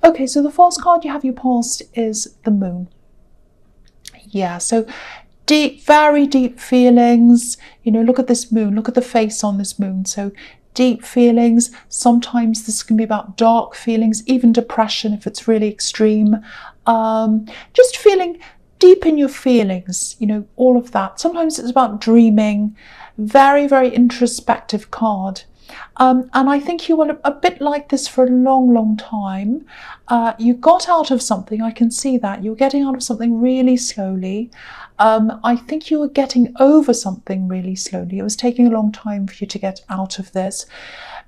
Okay, so the first card you have your past is the moon. Yeah, so deep, very deep feelings. Look at this moon, look at the face on this moon. So deep feelings. Sometimes this can be about dark feelings, even depression if it's really extreme. Just feeling deep in your feelings, all of that. Sometimes it's about dreaming. Very, very introspective card. And I think you were a bit like this for a long, long time. You got out of something, I can see that. You were getting out of something really slowly. I think you were getting over something really slowly. It was taking a long time for you to get out of this.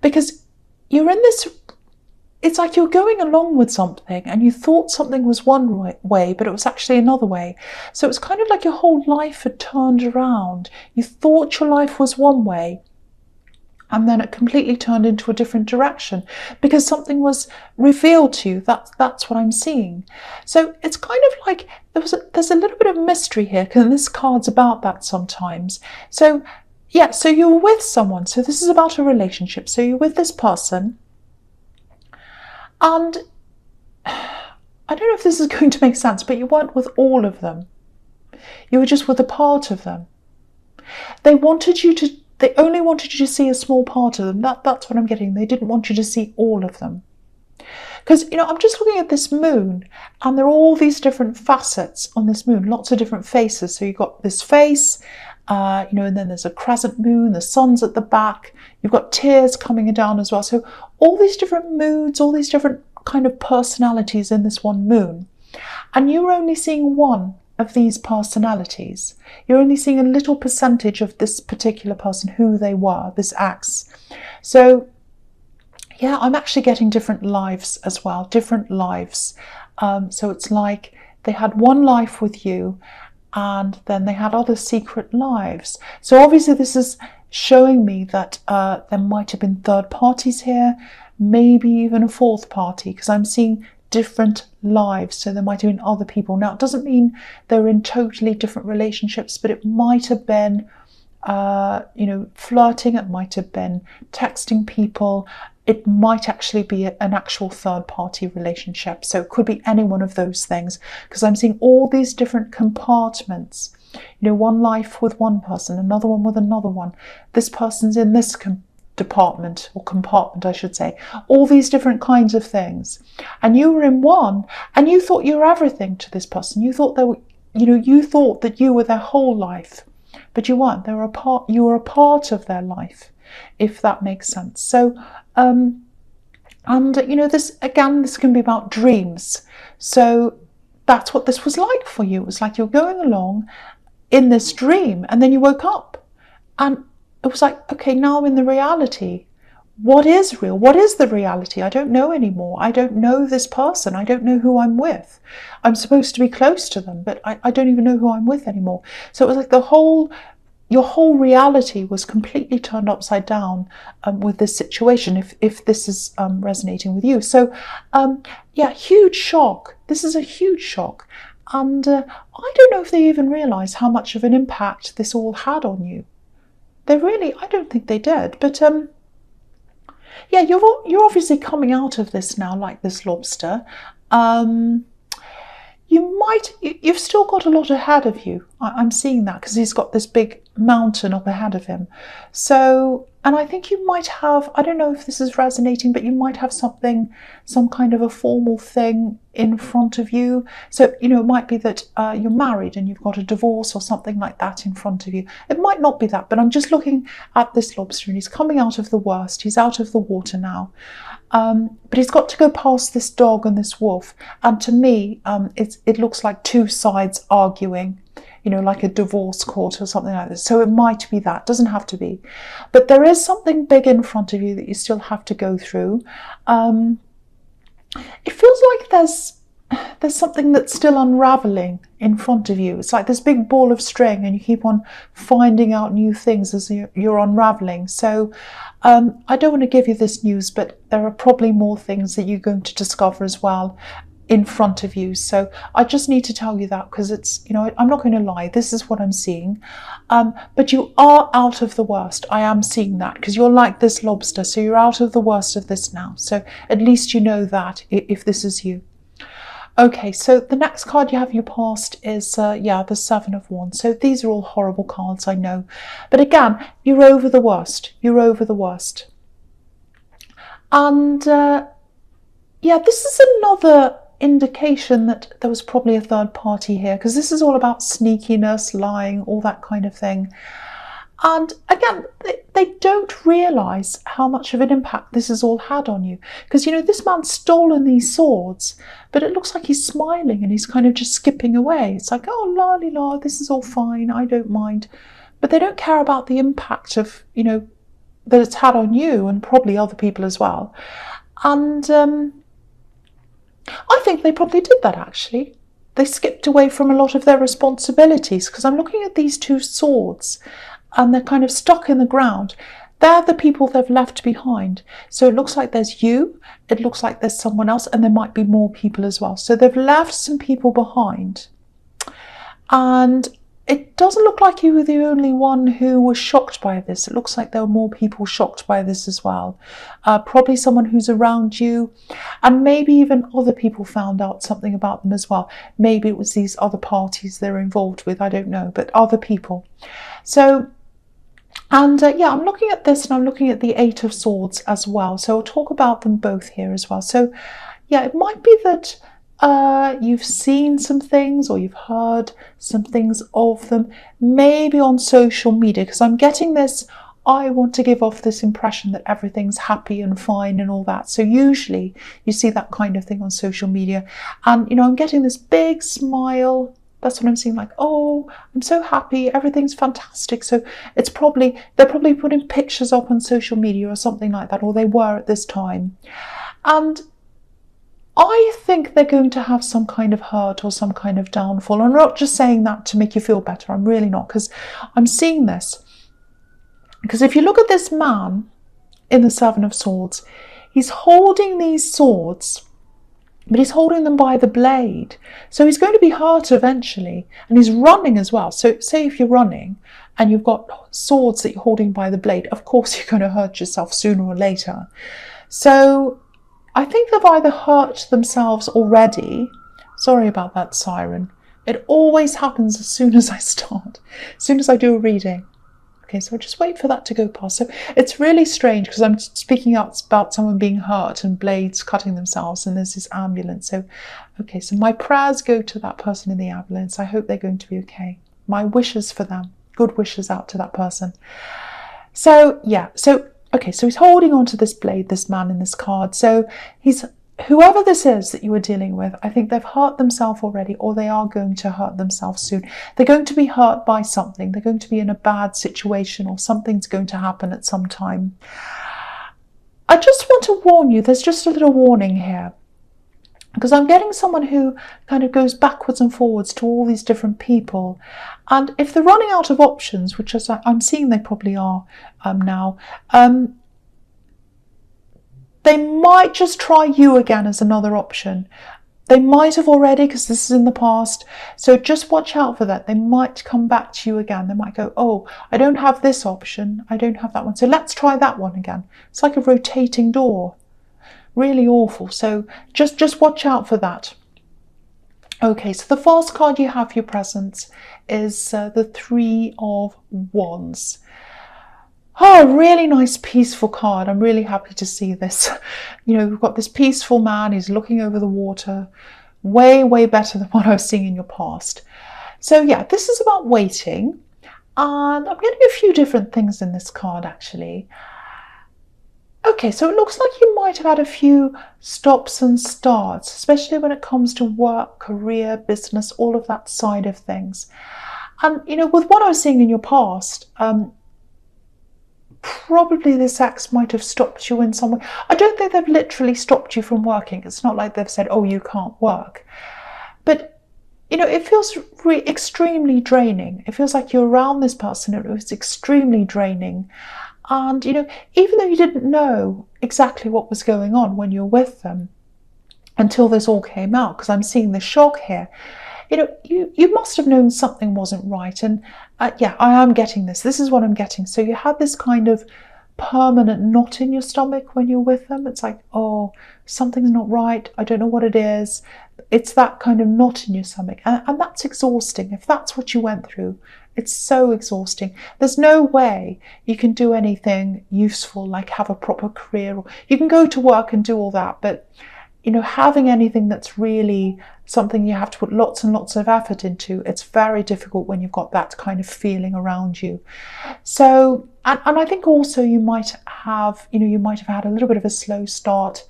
Because you're in this, it's like you're going along with something and you thought something was one way, but it was actually another way. So it's kind of like your whole life had turned around. You thought your life was one way, and then it completely turned into a different direction because something was revealed to you. That's what I'm seeing. So it's kind of like there's a little bit of mystery here, because this card's about that sometimes. So yeah, so you're with someone. So this is about a relationship. So you're with this person, and I don't know if this is going to make sense, but you weren't with all of them. You were just with a part of them. They only wanted you to see a small part of them. That's what I'm getting. They didn't want you to see all of them. Because, I'm just looking at this moon, and there are all these different facets on this moon, lots of different faces. So you've got this face, and then there's a crescent moon, the sun's at the back, you've got tears coming down as well. So all these different moods, all these different kind of personalities in this one moon. And you're only seeing one of these personalities. You're only seeing a little percentage of this particular person, who they were, this ex. So yeah, I'm actually getting different lives as well, different lives. So it's like they had one life with you, and then they had other secret lives. So obviously this is showing me that there might have been third parties here, maybe even a fourth party, because I'm seeing different lives. So there might have been other people. Now, it doesn't mean they're in totally different relationships, but it might have been, flirting. It might have been texting people. It might actually be an actual third-party relationship. So it could be any one of those things, because I'm seeing all these different compartments. One life with one person, another one with another one. This person's in this department, or compartment I should say, all these different kinds of things. And you were in one, and you thought you were everything to this person. You thought you thought that you were their whole life, but you weren't. You were a part of their life, if that makes sense. So this can be about dreams. So that's what this was like for you. It was like you're going along in this dream, and then you woke up, and it was like, okay, now I'm in the reality. What is real? What is the reality? I don't know anymore. I don't know this person. I don't know who I'm with. I'm supposed to be close to them, but I don't even know who I'm with anymore. So it was like your whole reality was completely turned upside down with this situation, if this is resonating with you. So huge shock. This is a huge shock. And I don't know if they even realise how much of an impact this all had on you. I don't think they did. But you're obviously coming out of this now like this lobster. You've still got a lot ahead of you. I'm seeing that, because he's got this big mountain up ahead of him. So, and I think you might have, I don't know if this is resonating, but you might have some kind of a formal thing in front of you. So, it might be that you're married and you've got a divorce or something like that in front of you. It might not be that, but I'm just looking at this lobster, and he's coming out of the worst. He's out of the water now. But he's got to go past this dog and this wolf. And to me, it looks like two sides arguing, like a divorce court or something like this. So it might be that, doesn't have to be. But there is something big in front of you that you still have to go through. It feels like there's something that's still unraveling in front of you. It's like this big ball of string, and you keep on finding out new things as you're unraveling. So I don't want to give you this news, but there are probably more things that you're going to discover as well. in front of you. So I just need to tell you that, because it's, I'm not going to lie, this is what I'm seeing. But you are out of the worst. I am seeing that, because you're like this lobster, so you're out of the worst of this now. So at least you know that, if this is you. Okay, so the next card you have your past is, the Seven of Wands. So these are all horrible cards, I know. But again, you're over the worst. You're over the worst. And this is another indication that there was probably a third party here, because this is all about sneakiness, lying, all that kind of thing. And again, they don't realise how much of an impact this has all had on you. Because, this man's stolen these swords, but it looks like he's smiling and he's kind of just skipping away. It's like, oh, la, this is all fine, I don't mind. But they don't care about the impact of, that it's had on you and probably other people as well. And I think they probably did that, actually. They skipped away from a lot of their responsibilities, because I'm looking at these two swords and they're kind of stuck in the ground. They're the people they've left behind. So it looks like there's you, it looks like there's someone else, and there might be more people as well. So they've left some people behind. And it doesn't look like you were the only one who was shocked by this. It looks like there were more people shocked by this as well. Probably someone who's around you, and maybe even other people found out something about them as well. Maybe it was these other parties they're involved with, I don't know, but other people. So, and I'm looking at this, and I'm looking at the Eight of Swords as well. So I'll talk about them both here as well. So yeah, it might be that you've seen some things, or you've heard some things of them, maybe on social media, because I'm getting this, I want to give off this impression that everything's happy and fine and all that. So usually you see that kind of thing on social media, and I'm getting this big smile. That's what I'm seeing, like, oh, I'm so happy, everything's fantastic. So they're probably putting pictures up on social media or something like that, or they were at this time. And I think they're going to have some kind of hurt or some kind of downfall. I'm not just saying that to make you feel better. I'm really not, because I'm seeing this. Because if you look at this man in the Seven of Swords, he's holding these swords, but he's holding them by the blade. So he's going to be hurt eventually. And he's running as well. So say if you're running and you've got swords that you're holding by the blade, of course you're going to hurt yourself sooner or later. So I think they've either hurt themselves already. Sorry about that siren. It always happens as soon as I start, as soon as I do a reading. Okay, so I'll just wait for that to go past. So it's really strange, because I'm speaking out about someone being hurt and blades cutting themselves, and there's this ambulance. So, okay, so my prayers go to that person in the ambulance. I hope they're going to be okay. My wishes for them, good wishes out to that person. So, yeah, okay, so he's holding on to this blade, this man in this card. So whoever this is that you were dealing with, I think they've hurt themselves already, or they are going to hurt themselves soon. They're going to be hurt by something. They're going to be in a bad situation, or something's going to happen at some time. I just want to warn you, there's just a little warning here. Because I'm getting someone who kind of goes backwards and forwards to all these different people. And if they're running out of options, which I'm seeing they probably are now, they might just try you again as another option. They might have already, because this is in the past. So just watch out for that. They might come back to you again. They might go, oh, I don't have this option. I don't have that one. So let's try that one again. It's like a rotating door. Really awful. So just watch out for that. Okay, so the first card you have for your presents is the Three of Wands. Oh, really nice, peaceful card. I'm really happy to see this. We've got this peaceful man. He's looking over the water. Way, way better than what I was seeing in your past. So yeah, this is about waiting. And I'm getting a few different things in this card, actually. Okay, so it looks like you might have had a few stops and starts, especially when it comes to work, career, business, all of that side of things. And, with what I was seeing in your past, probably this ex might have stopped you in some way. I don't think they've literally stopped you from working. It's not like they've said, oh, you can't work. But, it feels extremely draining. It feels like you're around this person. It was extremely draining. And, even though you didn't know exactly what was going on when you were with them, until this all came out, because I'm seeing the shock here. You must have known something wasn't right. And yeah, I am getting this. This is what I'm getting. So you had this kind of permanent knot in your stomach when you're with them. It's like, oh, something's not right. I don't know what it is. It's that kind of knot in your stomach. And that's exhausting. If that's what you went through, it's so exhausting. There's no way you can do anything useful, like have a proper career. Or you can go to work and do all that, but having anything that's really something you have to put lots and lots of effort into, it's very difficult when you've got that kind of feeling around you. So, and I think also you might have had a little bit of a slow start,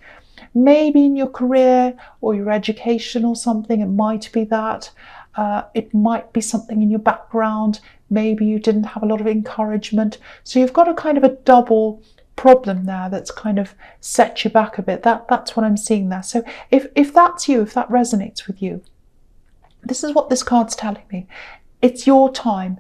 maybe in your career or your education or something. It might be that. It might be something in your background. Maybe you didn't have a lot of encouragement. So you've got a kind of a double problem there that's kind of set you back a bit. That's what I'm seeing there. So if that's you, if that resonates with you, this is what this card's telling me. It's your time.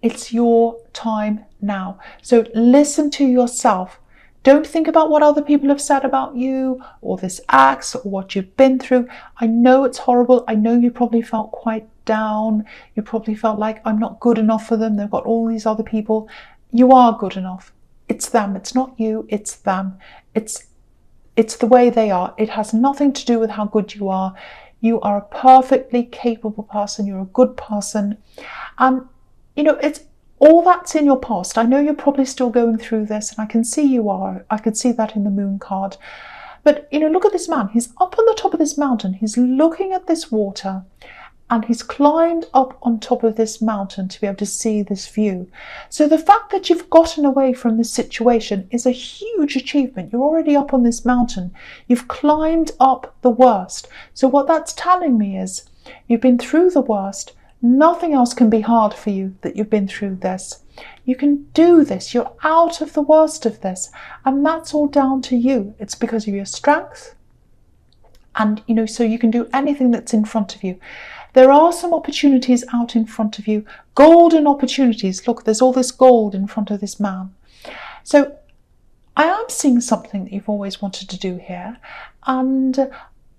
It's your time now. So listen to yourself. Don't think about what other people have said about you or this ex or what you've been through. I know it's horrible. I know you probably felt quite down. You probably felt like, I'm not good enough for them. They've got all these other people. You are good enough. It's them. It's not you. It's them. It's the way they are. It has nothing to do with how good you are. You are a perfectly capable person. You're a good person. And, it's all that's in your past. I know you're probably still going through this, and I can see you are. I could see that in the moon card. But, look at this man. He's up on the top of this mountain. He's looking at this water. And he's climbed up on top of this mountain to be able to see this view. So the fact that you've gotten away from this situation is a huge achievement. You're already up on this mountain. You've climbed up the worst. So what that's telling me is you've been through the worst. Nothing else can be hard for you that you've been through this. You can do this. You're out of the worst of this. And that's all down to you. It's because of your strength. And, so you can do anything that's in front of you. There are some opportunities out in front of you, golden opportunities. Look, there's all this gold in front of this man. So I am seeing something that you've always wanted to do here. And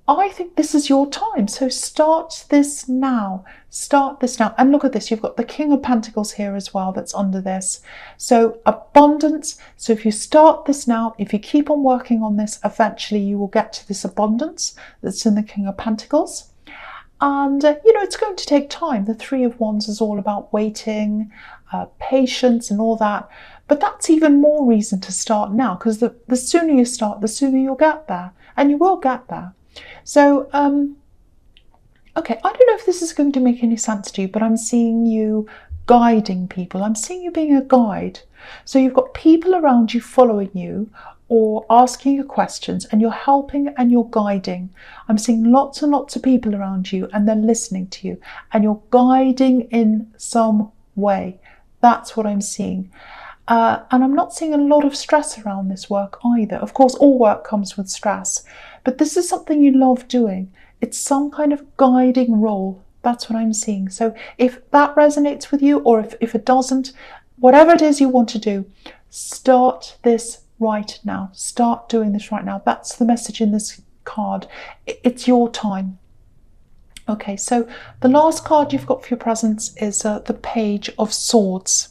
I think this is your time. So start this now. Start this now. And look at this. You've got the King of Pentacles here as well that's under this. So abundance. So if you start this now, if you keep on working on this, eventually you will get to this abundance that's in the King of Pentacles. And, it's going to take time. The Three of Wands is all about waiting, patience and all that. But that's even more reason to start now, because the sooner you start, the sooner you'll get there. And you will get there. So, okay, I don't know if this is going to make any sense to you, but I'm seeing you guiding people. I'm seeing you being a guide. So you've got people around you following you, or asking you questions, and you're helping and you're guiding. I'm seeing lots and lots of people around you, and they're listening to you, and you're guiding in some way. That's what I'm seeing. And I'm not seeing a lot of stress around this work either. Of course, all work comes with stress, but this is something you love doing. It's some kind of guiding role. That's what I'm seeing. So if that resonates with you, or if it doesn't, whatever it is you want to do, start this right now. Start doing this right now. That's the message in this card. It's your time. Okay, so the last card you've got for your presence is the Page of Swords.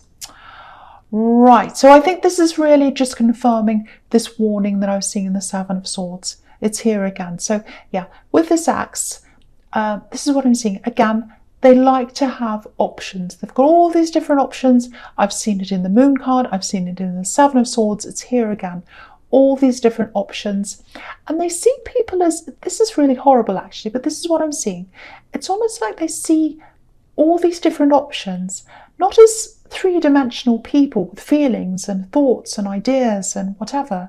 Right, so I think this is really just confirming this warning that I was seeing in the Seven of Swords. It's here again. So yeah, with this axe, this is what I'm seeing. Again, they like to have options. They've got all these different options. I've seen it in the Moon card. I've seen it in the Seven of Swords. It's here again. All these different options. And they see people as, this is really horrible actually, but this is what I'm seeing. It's almost like they see all these different options, not as three-dimensional people with feelings and thoughts and ideas and whatever.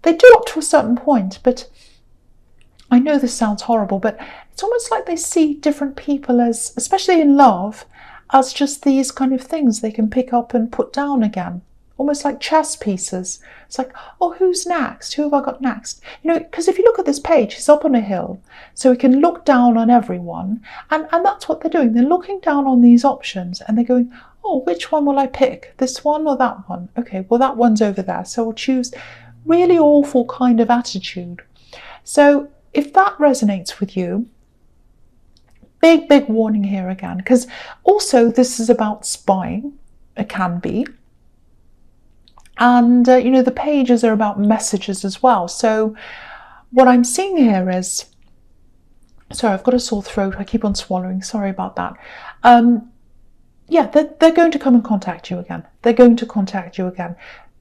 They do up to a certain point, but I know this sounds horrible, but it's almost like they see different people as, especially in love, as just these kind of things they can pick up and put down again. Almost like chess pieces. It's like, oh, who's next? Who have I got next? Because if you look at this page, he's up on a hill, so he can look down on everyone. And that's what they're doing. They're looking down on these options and they're going, oh, which one will I pick? This one or that one? Okay, well, that one's over there, so we'll choose. Really awful kind of attitude. So if that resonates with you, big warning here again, because also this is about spying. It can be. And, the pages are about messages as well. So what I'm seeing here is, sorry, I've got a sore throat. I keep on swallowing. Sorry about that. Yeah, they're going to come and contact you again. They're going to contact you again.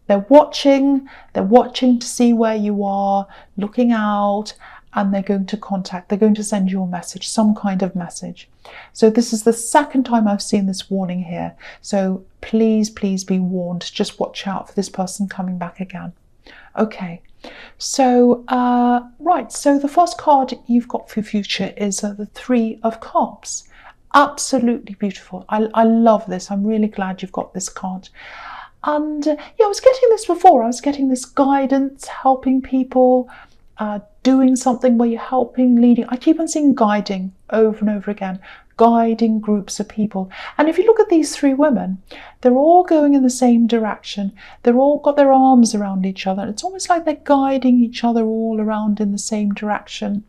They're watching to see where you are, looking out, and they're going to send you a message, some kind of message. So this is the second time I've seen this warning here. So please be warned. Just watch out for this person coming back again. Okay, so right, so the first card you've got for future is the Three of Cups. Absolutely beautiful. I love this. I'm really glad you've got this card. And yeah, I was getting this before. I was getting this guidance, helping people, doing something where you're helping, leading. I keep on seeing guiding over and over again, guiding groups of people. And if you look at these three women, they're all going in the same direction. They're all got their arms around each other. It's almost like they're guiding each other all around in the same direction.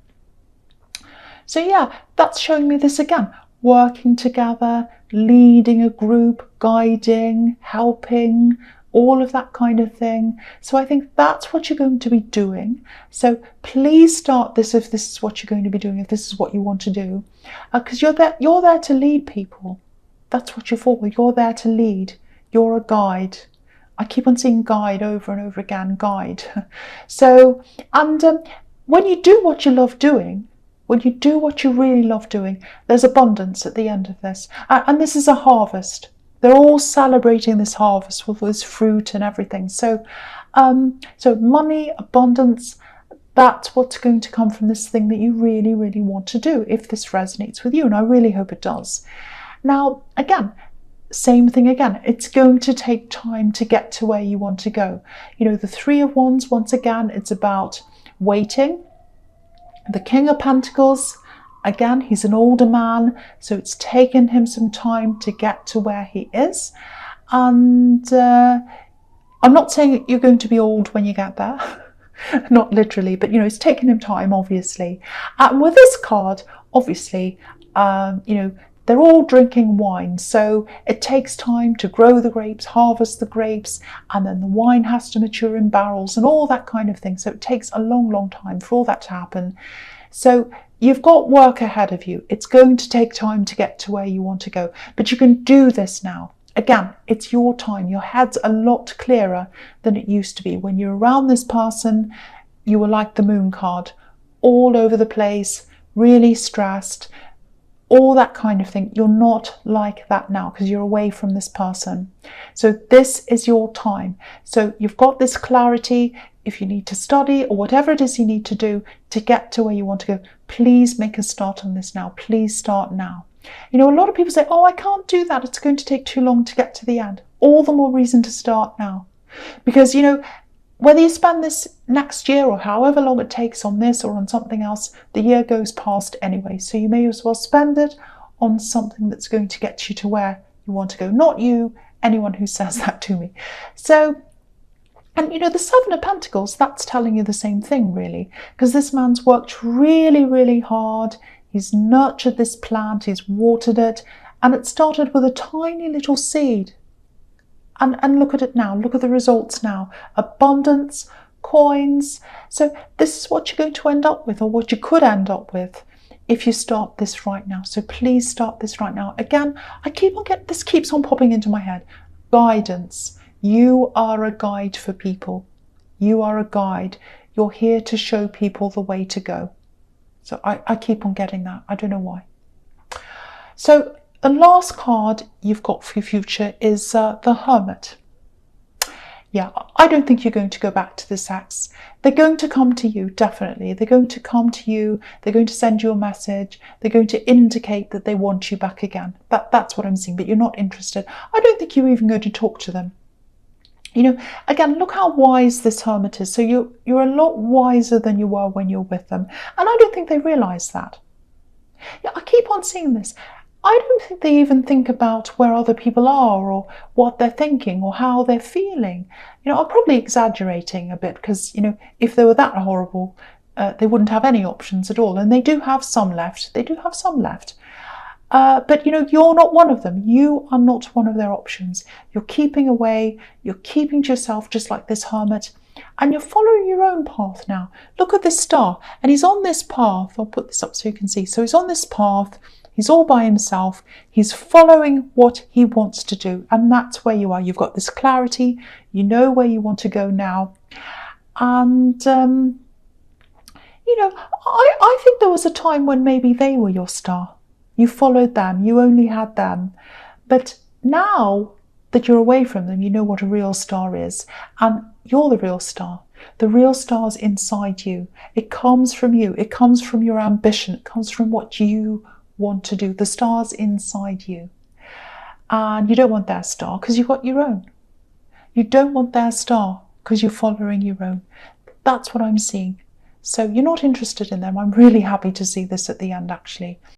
So yeah, that's showing me this again. Working together, leading a group, guiding, helping, all of that kind of thing. So I think that's what you're going to be doing. So please start this if this is what you're going to be doing, if this is what you want to do, because you're there to lead people. That's what you're for. You're there to lead. You're a guide. I keep on seeing guide over and over again, guide. So, and when you do what you love doing, when you do what you really love doing, there's abundance at the end of this. And this is a harvest. They're all celebrating this harvest with this fruit and everything. So, so money, abundance, that's what's going to come from this thing that you really, really want to do, if this resonates with you. And I really hope it does. Now, again, same thing again. It's going to take time to get to where you want to go. The Three of Wands, once again, it's about waiting. The King of Pentacles, again, he's an older man, so it's taken him some time to get to where he is. And I'm not saying you're going to be old when you get there, not literally, but it's taken him time, obviously. And with this card, obviously, they're all drinking wine, so it takes time to grow the grapes, harvest the grapes, and then the wine has to mature in barrels and all that kind of thing. So it takes a long time for all that to happen. So you've got work ahead of you. It's going to take time to get to where you want to go, but you can do this now. Again, it's your time. Your head's a lot clearer than it used to be. When you're around this person, you were like the Moon card, all over the place, really stressed, all that kind of thing. You're not like that now because you're away from this person. So this is your time. So you've got this clarity. If you need to study or whatever it is you need to do to get to where you want to go, please make a start on this now. Please start now. A lot of people say, oh, I can't do that. It's going to take too long to get to the end. All the more reason to start now. Because, whether you spend this next year or however long it takes on this or on something else, the year goes past anyway. So you may as well spend it on something that's going to get you to where you want to go. Not you, anyone who says that to me. So, and the Seven of Pentacles, that's telling you the same thing, really. Because this man's worked really, really hard. He's nurtured this plant, he's watered it, and it started with a tiny little seed. And look at it now, look at the results now. Abundance, coins. So this is what you're going to end up with, or what you could end up with if you start this right now. So please start this right now. Again, this keeps on popping into my head. Guidance. You are a guide for people. You are a guide. You're here to show people the way to go. So I keep on getting that. I don't know why. So the last card you've got for your future is the Hermit. Yeah, I don't think you're going to go back to this ex. They're going to come to you, definitely. They're going to come to you. They're going to send you a message. They're going to indicate that they want you back again. That's what I'm seeing, but you're not interested. I don't think you're even going to talk to them. Again, look how wise this Hermit is. So you're a lot wiser than you were when you're with them. And I don't think they realise that. Yeah, I keep on seeing this. I don't think they even think about where other people are or what they're thinking or how they're feeling. I'm probably exaggerating a bit because, if they were that horrible, they wouldn't have any options at all. And they do have some left. They do have some left. But you know, you're not one of them. You are not one of their options. You're keeping away. You're keeping to yourself, just like this hermit. And you're following your own path now. Look at this star. And he's on this path. I'll put this up so you can see. So he's on this path. He's all by himself. He's following what he wants to do. And that's where you are. You've got this clarity. You know where you want to go now. And, you know, I think there was a time when maybe they were your star. You followed them. You only had them. But now that you're away from them, you know what a real star is. And you're the real star. The real star's inside you. It comes from you. It comes from your ambition. It comes from what you want to do. The star's inside you. And you don't want their star because you've got your own. You don't want their star because you're following your own. That's what I'm seeing. So you're not interested in them. I'm really happy to see this at the end, actually.